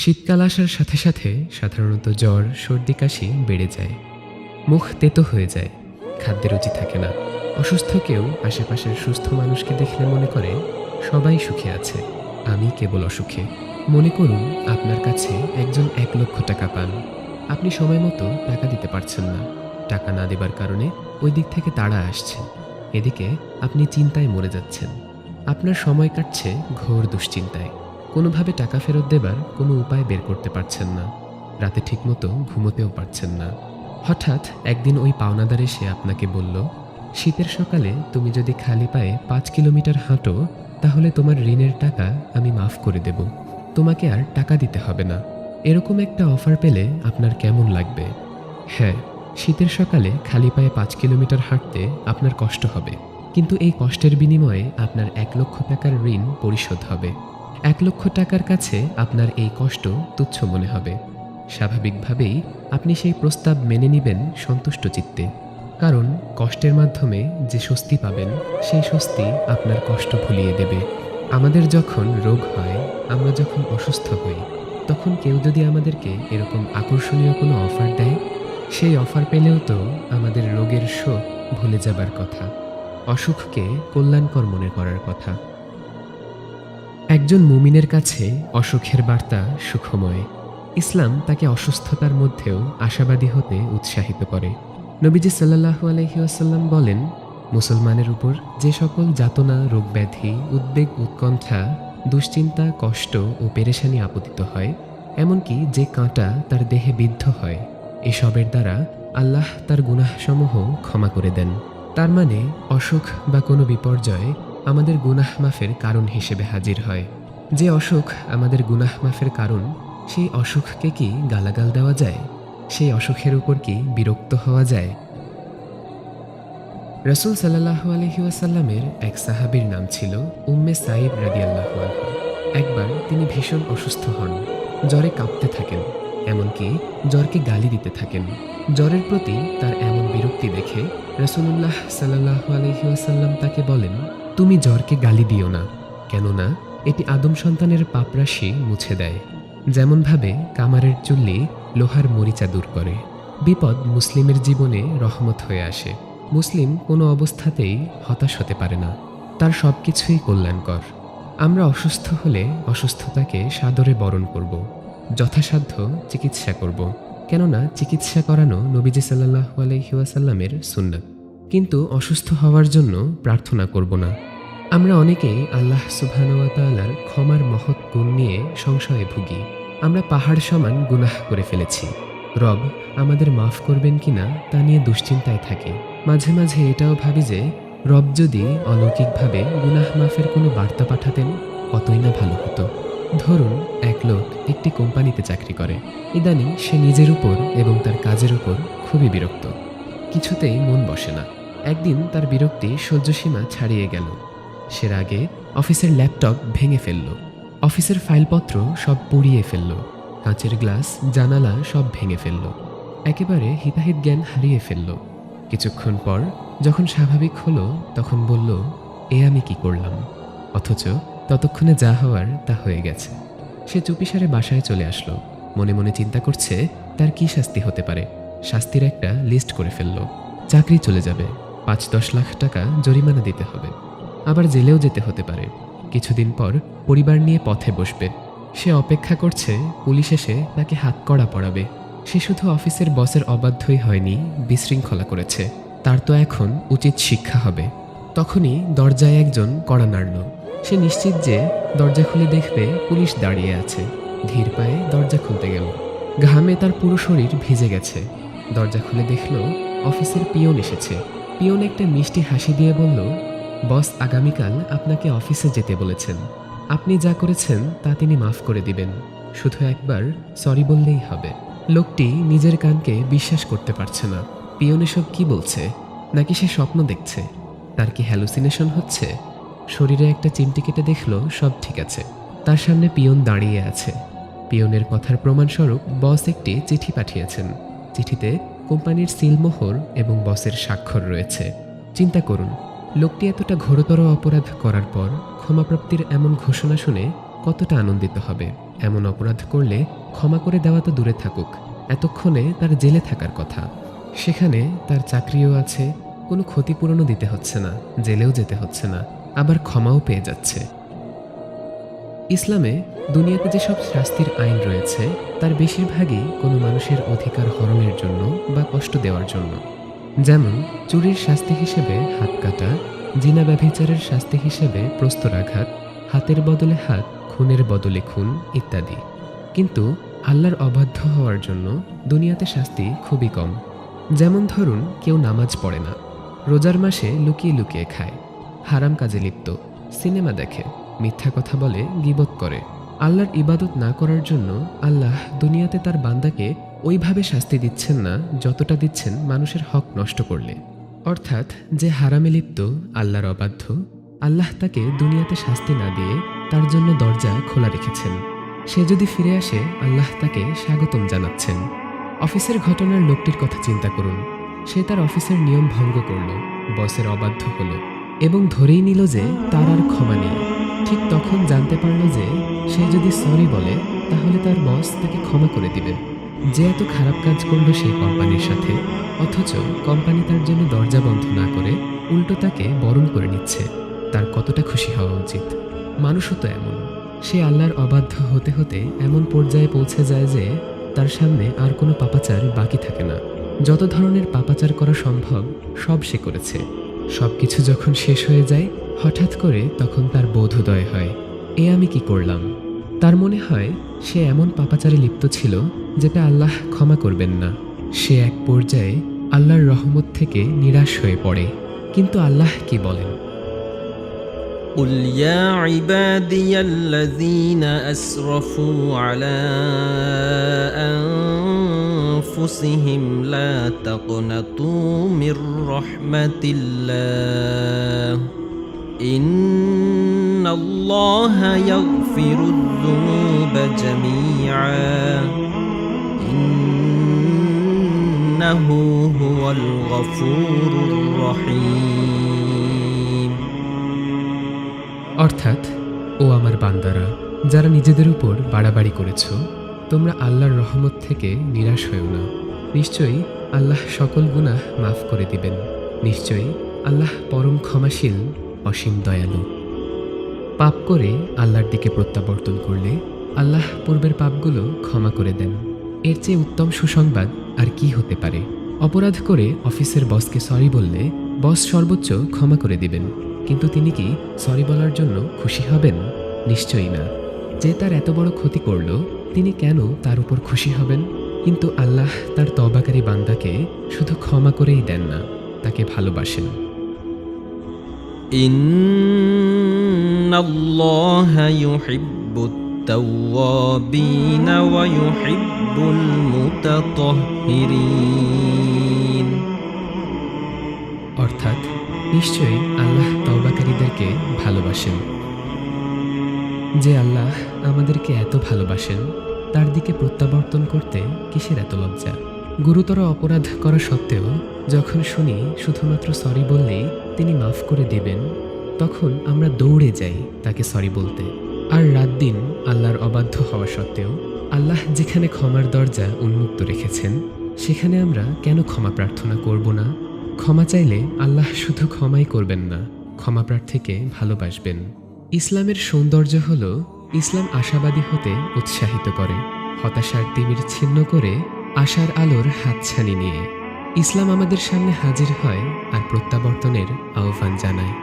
শীতকাল আসার সাথে সাথে সাধারণত জ্বর, সর্দি, কাশি বেড়ে যায়। মুখ তেতো হয়ে যায়, খাদ্যে রুচি থাকে না। অসুস্থ কেউ আশেপাশের সুস্থ মানুষকে দেখলে মনে করে সবাই সুখে আছে, আমি কেবল অসুখে। মনে করুন আপনার কাছে একজন 1,00,000 টাকা পান। আপনি সময় মতো টাকা দিতে পারছেন না। টাকা না দেবার কারণে ওই দিক থেকে তাড়া আসছে। এদিকে আপনি চিন্তায় মরে যাচ্ছেন। আপনার সময় কাটছে ঘোর দুশ্চিন্তায়। কোনোভাবে টাকা ফেরত দেবার কোনো উপায় বের করতে পারছেন না। রাতে ঠিকমতো ঘুমোতেও পারছেন না। হঠাৎ একদিন ওই পাওনাদার এসে আপনাকে বলল, শীতের সকালে তুমি যদি খালি পায়ে 5 কিলোমিটার হাঁটো তাহলে তোমার ঋণের টাকা আমি মাফ করে দেব, তোমাকে আর টাকা দিতে হবে না। এরকম একটা অফার পেলে আপনার কেমন লাগবে? হ্যাঁ, শীতের সকালে খালি পায়ে 5 কিলোমিটার হাঁটতে আপনার কষ্ট হবে, কিন্তু এই কষ্টের বিনিময়ে আপনার 1,00,000 টাকার ঋণ পরিশোধ হবে। 1,00,000 টাকার কাছে আপনার এই কষ্ট তুচ্ছ মনে হবে। স্বাভাবিকভাবেই আপনি সেই প্রস্তাব মেনে নেবেন সন্তুষ্ট চিত্তে, কারণ কষ্টের মাধ্যমে যে স্বস্তি পাবেন সেই স্বস্তি আপনার কষ্ট ভুলিয়ে দেবে। আমাদের যখন রোগ হয়, আমরা যখন অসুস্থ হই, তখন কেউ যদি আমাদেরকে এরকম আকর্ষণীয় কোনো অফার দেয়, সেই অফার পেলেও তো আমাদের রোগের শোক ভুলে যাবার কথা, অসুখকে কল্যাণকর মনে করার কথা। একজন মুমিনের কাছে অসুখের বার্তা সুখময়। ইসলাম তাকে অসুস্থতার মধ্যেও আশাবাদী হতে উৎসাহিত করে। নবীজি সাল্লাল্লাহু আলাইহি ওয়াসাল্লাম বলেন, মুসলমানের উপর যে সকল যাতনা, রোগব্যাধি, উদ্বেগ, উৎকণ্ঠা, দুশ্চিন্তা, কষ্ট ও পেরেশানি আপতিত হয়, এমনকি যে কাঁটা তার দেহে বিদ্ধ হয়, এসবের দ্বারা আল্লাহ তার গুনাহসমূহ ক্ষমা করে দেন। তার মানে অসুখ বা কোনো বিপর্যয় আমাদের গুনাহ মাফের কারণ হিসেবে হাজির হয়। যে অসুখ আমাদের গুনাহ মাফের কারণ, সেই অসুখকে কি গালাগাল দেওয়া যায়? সেই অসুখের উপর কি বিরক্ত হওয়া যায়? রাসূল সাল্লাল্লাহু আলাইহি ওয়াসাল্লামের এক সাহাবীর নাম ছিল উম্মে সাঈদ রাদিয়াল্লাহু আনহা। একবার তিনি ভীষণ অসুস্থ হন, জ্বরে কাঁপতে থাকেন, এমনকি জ্বরকে গালি দিতে থাকেন। জ্বরের প্রতি তার এমন বিরক্তি দেখে রাসূলুল্লাহ সাল্লাল্লাহু আলাইহি ওয়াসাল্লাম তাকে বলেন, তুমি জ্বরকে গালি দিও না, কেননা এটি আদম সন্তানের পাপরাশি মুছে দেয়, যেমনভাবে কামারের চুল্লি লোহার মরিচা দূর করে। বিপদ মুসলিমের জীবনে রহমত হয়ে আসে। মুসলিম কোনো অবস্থাতেই হতাশ হতে পারে না, তার সব কিছুই কল্যাণকর। আমরা অসুস্থ হলে অসুস্থতাকে সাদরে বরণ করব, যথাসাধ্য চিকিৎসা করব, কেননা চিকিৎসা করানো নবীজি সাল্লাল্লাহু আলাইহি ওয়াসাল্লামের সুন্নাত। কিন্তু অসুস্থ হওয়ার জন্য প্রার্থনা করব না। আমরা অনেকেই আল্লাহ সুবহানাহু ওয়া তাআলার ক্ষমার মহৎ গুণ নিয়ে সংশয়ে ভুগি। আমরা পাহাড় সমান গুনাহ করে ফেলেছি, রব আমাদের মাফ করবেন কিনা তা নিয়ে দুশ্চিন্তায় থাকি। মাঝে মাঝে এটাও ভাবি যে রব যদি অলৌকিকভাবে গুনাহ মাফের কোনো বার্তা পাঠাতেন কতই না ভালো হতো। ধরুন এক লোক একটি কোম্পানিতে চাকরি করে। ইদানিং সে নিজের উপর এবং তার কাজের উপর খুবই বিরক্ত, কিছুতেই মন বসে না। একদিন তার বিরক্তি সহ্যসীমা ছাড়িয়ে গেল। সে রাগে অফিসের ল্যাপটপ ভেঙে ফেলল, অফিসের ফাইলপত্র সব পুড়িয়ে ফেলল, কাঁচের গ্লাস, জানালা সব ভেঙে ফেলল, একেবারে হিতাহিত জ্ঞান হারিয়ে ফেলল। কিছুক্ষণ পর যখন স্বাভাবিক হলো, তখন বলল, এ আমি কি করলাম? অথচ ততক্ষণে যা হওয়ার তা হয়ে গেছে। সে চুপিসারে বাসায় চলে আসলো, মনে মনে চিন্তা করছে তার কি শাস্তি হতে পারে। শাস্তির একটা লিস্ট করে ফেলল। চাকরি চলে যাবে, 5-10 লাখ টাকা জরিমানা দিতে হবে, আবার জেলেও যেতে হতে পারে। কিছুদিন পর পরিবার নিয়ে পথে বসবে। সে অপেক্ষা করছে পুলিশ এসে তাকে হাতকড়া পরাবে। সে শুধু অফিসের বসের অবাধ্যই হয়নি, বিশৃঙ্খলা করেছে, তার তো এখন উচিত শিক্ষা হবে। তখনই দরজায় একজন কড়া নাড়ল। সে নিশ্চিত যে দরজা খুলে দেখবে পুলিশ দাঁড়িয়ে আছে। ধীর পায়ে দরজা খুলতে গেল। ঘামে তার পুরো শরীর ভিজে গেছে। দরজা খুলে দেখল অফিসের পিয়ন এসেছে। পিয়ন একটা মিষ্টি হাসি দিয়ে বলল, বস আগামীকাল আপনাকে অফিসে যেতে বলেছেন। আপনি যা করেছেন তা তিনি মাফ করে দিবেন, শুধু একবার সরি বললেই হবে। লোকটি নিজের কানকে বিশ্বাস করতে পারছে না। পিয়ন এসব কি বলছে? নাকি সে স্বপ্ন দেখছে? তার কি হ্যালুসিনেশন হচ্ছে? শরীরে একটা চিমটি কেটে দেখল সব ঠিক আছে। তার সামনে পিয়ন দাঁড়িয়ে আছে। পিয়নের কথার প্রমাণস্বরূপ বস একটি চিঠি পাঠিয়েছেন। চিঠিতে কোম্পানির সিলমোহর এবং বসের স্বাক্ষর রয়েছে। চিন্তা করুন, লোকটি এতটা ঘোরতর অপরাধ করার পর ক্ষমাপ্রাপ্তির এমন ঘোষণা শুনে কতটা আনন্দিত হবে। এমন অপরাধ করলে ক্ষমা করে দেওয়া তো দূরে থাকুক, এতক্ষণে তার জেলে থাকার কথা। সেখানে তার চাকরিও আছে, কোনো ক্ষতিপূরণও দিতে হচ্ছে না, জেলেও যেতে হচ্ছে না, আবার ক্ষমাও পেয়ে যাচ্ছে। ইসলামে দুনিয়াতে যেসব শাস্তির আইন রয়েছে তার বেশিরভাগই কোনো মানুষের অধিকার হরণের জন্য বা কষ্ট দেওয়ার জন্য। যেমন চুরির শাস্তি হিসেবে হাত কাটা, জিনা ব্যভিচারের শাস্তি হিসেবে প্রস্তরাঘাত, হাতের বদলে হাত, খুনের বদলে খুন ইত্যাদি। কিন্তু আল্লাহর অবাধ্য হওয়ার জন্য দুনিয়াতে শাস্তি খুবই কম। যেমন ধরুন, কেউ নামাজ পড়ে না, রোজার মাসে লুকিয়ে লুকিয়ে খায়, হারাম কাজে লিপ্ত, সিনেমা দেখে, মিথ্যা কথা বলে, গীবত করে। আল্লাহর ইবাদত না করার জন্য আল্লাহ দুনিয়াতে তার বান্দাকে ওইভাবে শাস্তি দিচ্ছেন না যতটা দিচ্ছেন মানুষের হক নষ্ট করলে। অর্থাৎ যে হারামে লিপ্ত, আল্লাহর অবাধ্য, আল্লাহ তাকে দুনিয়াতে শাস্তি না দিয়ে তার জন্য দরজা খোলা রেখেছেন। সে যদি ফিরে আসে, আল্লাহ তাকে স্বাগতম জানাচ্ছেন। অফিসের ঘটনার লোকটির কথা চিন্তা করুন। সে তার অফিসের নিয়ম ভঙ্গ করল, বসের অবাধ্য হল এবং ধরেই নিল যে তার আর ক্ষমা নেই। ঠিক তখন জানতে পারল যে সে যদি সরি বলে তাহলে তার বস তাকে ক্ষমা করে দিবেন। যে এত খারাপ কাজ করল সেই কোম্পানির সাথে, অথচ কোম্পানি তার জন্য দরজা বন্ধ না করে উল্টো তাকে বরণ করে নিচ্ছে, তার কতটা খুশি হওয়া উচিত। মানুষও তো এমন, সে আল্লাহর অবাধ্য হতে হতে এমন পর্যায়ে পৌঁছে যায় যে তার সামনে আর কোনো পাপাচার বাকি থাকে না। যত ধরনের পাপাচার করা সম্ভব সব সে করেছে। সবকিছু যখন শেষ হয়ে যায়, হঠাৎ করে তখন তার বোধোদয় হয়, এ আমি কি করলাম। তার মনে হয় সে এমন পাপাচারে লিপ্ত ছিল যেটা আল্লাহ ক্ষমা করবেন না। সে এক পর্যায়ে আল্লাহর রহমত থেকে নিরাশ হয়ে পড়ে। কিন্তু আল্লাহ কি বলেন? قل يا عبادي الذين أسرفوا على أنفسهم لا تقنطوا من رحمة الله إن الله يغفر الذنوب جميعا إنه هو الغفور الرحيم। অর্থাৎ, ও আমার বান্দারা, যারা নিজেদের উপর বাড়াবাড়ি করেছ, তোমরা আল্লাহর রহমত থেকে নিরাশ হয়েও না। নিশ্চয়ই আল্লাহ সকল গুনাহ মাফ করে দিবেন। নিশ্চয়ই আল্লাহ পরম ক্ষমাশীল, অসীম দয়ালু। পাপ করে আল্লাহর দিকে প্রত্যাবর্তন করলে আল্লাহ পূর্বের পাপগুলো ক্ষমা করে দেন। এর চেয়ে উত্তম সুসংবাদ আর কি হতে পারে? অপরাধ করে অফিসের বসকে সরি বললে বস সর্বোচ্চ ক্ষমা করে দিবেন, কিন্তু তিনি কি সরি বলার জন্য খুশি হবেন? নিশ্চয়ই না। যে তার এত বড় ক্ষতি করল, তিনি কেন তার উপর খুশি হবেন? কিন্তু আল্লাহ তার তওবাকারী বান্দাকে শুধু ক্ষমা করেই দেন না, তাকে ভালোবাসেন। ইন্নাল্লাহা ইউহিব্বুত তাওয়াবিনা ওয়া ইউহিব্বুল মুতাতাহহিরিন। অর্থাৎ, নিশ্চয়ই আল্লাহ তওবাকারীদেরকে ভালোবাসেন। যে আল্লাহ আমাদেরকে এত ভালোবাসেন, তার দিকে প্রত্যাবর্তন করতে কিসের এত লজ্জা? গুরুতর অপরাধ করা সত্ত্বেও যখন শুনি শুধুমাত্র সরি বললেই তিনি মাফ করে দেবেন, তখন আমরা দৌড়ে যাই তাকে সরি বলতে। আর রাত দিন আল্লাহর অবাধ্য হওয়া সত্ত্বেও আল্লাহ যেখানে ক্ষমার দরজা উন্মুক্ত রেখেছেন, সেখানে আমরা কেন ক্ষমা প্রার্থনা করব না? ক্ষমা চাইলে আল্লাহ শুধু ক্ষমাই করবেন না, ক্ষমা প্রার্থীকে ভালোবাসবেন। ইসলামের সৌন্দর্য হল, ইসলাম আশাবাদী হতে উৎসাহিত করে, হতাশার তিমির ছিন্ন করে আশার আলোর হাতছানি নিয়ে। ইসলাম আমাদের সামনে হাজির হয় আর প্রত্যাবর্তনের আহ্বান জানায়।